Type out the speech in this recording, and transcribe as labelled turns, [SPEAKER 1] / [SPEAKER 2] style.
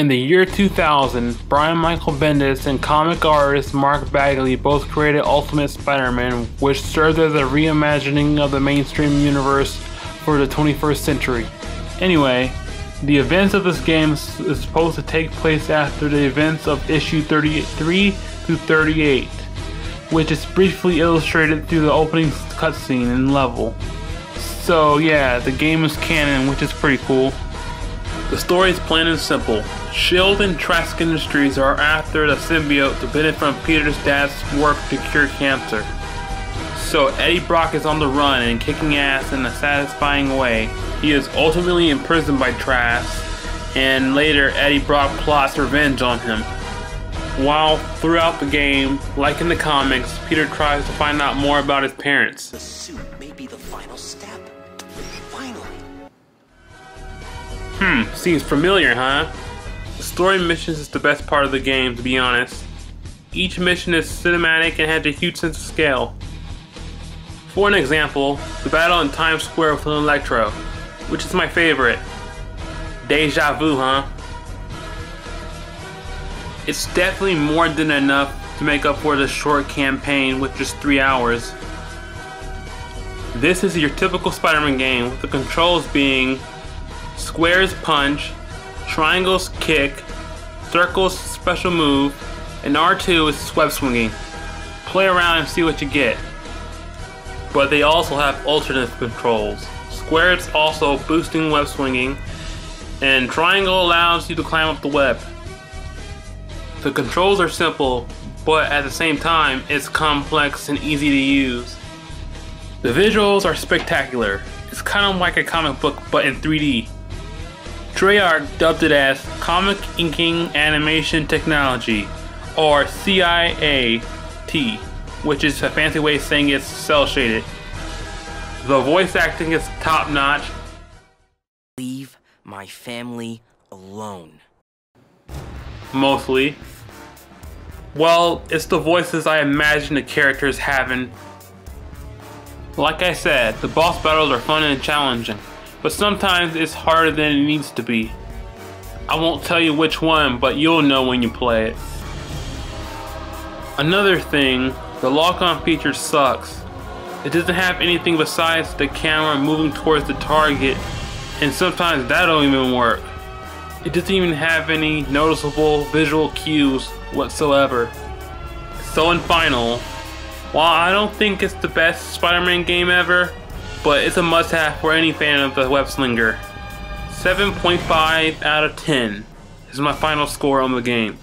[SPEAKER 1] In the year 2000, Brian Michael Bendis and comic artist Mark Bagley both created Ultimate Spider-Man, which served as a reimagining of the mainstream universe for the 21st century. Anyway, the events of this game is supposed to take place after the events of issue 33 through 38, which is briefly illustrated through the opening cutscene and level. So yeah, the game is canon, which is pretty cool. The story is plain and simple. S.H.I.E.L.D. and Trask Industries are after the symbiote to benefit from Peter's dad's work to cure cancer. So Eddie Brock is on the run and kicking ass in a satisfying way. He is ultimately imprisoned by Trask, and later Eddie Brock plots revenge on him. While throughout the game, like in the comics, Peter tries to find out more about his parents.
[SPEAKER 2] The suit may be the final step. Finally.
[SPEAKER 1] Seems familiar, huh? The story missions is the best part of the game, to be honest. Each mission is cinematic and has a huge sense of scale. For an example, the battle in Times Square with Electro, which is my favorite. Deja vu, huh? It's definitely more than enough to make up for the short campaign with just 3 hours. This is your typical Spider-Man game, with the controls being squares punch, triangles kick, circles special move, and R2 is web swinging. Play around and see what you get. But they also have alternate controls. Squares also boosting web swinging, and triangle allows you to climb up the web. The controls are simple, but at the same time, it's complex and easy to use. The visuals are spectacular. It's kind of like a comic book, but in 3D. Treyarch dubbed it as Comic Inking Animation Technology, or CIAT, which is a fancy way of saying it's cel-shaded. The voice acting is top-notch.
[SPEAKER 2] Leave my family alone.
[SPEAKER 1] Mostly. Well, it's the voices I imagine the characters having. Like I said, the boss battles are fun and challenging, but sometimes it's harder than it needs to be. I won't tell you which one, but you'll know when you play it. Another thing, the lock-on feature sucks. It doesn't have anything besides the camera moving towards the target, and sometimes that don't even work. It doesn't even have any noticeable visual cues whatsoever. So in final, while I don't think it's the best Spider-Man game ever, but it's a must-have for any fan of the web slinger. 7.5 out of 10 is my final score on the game.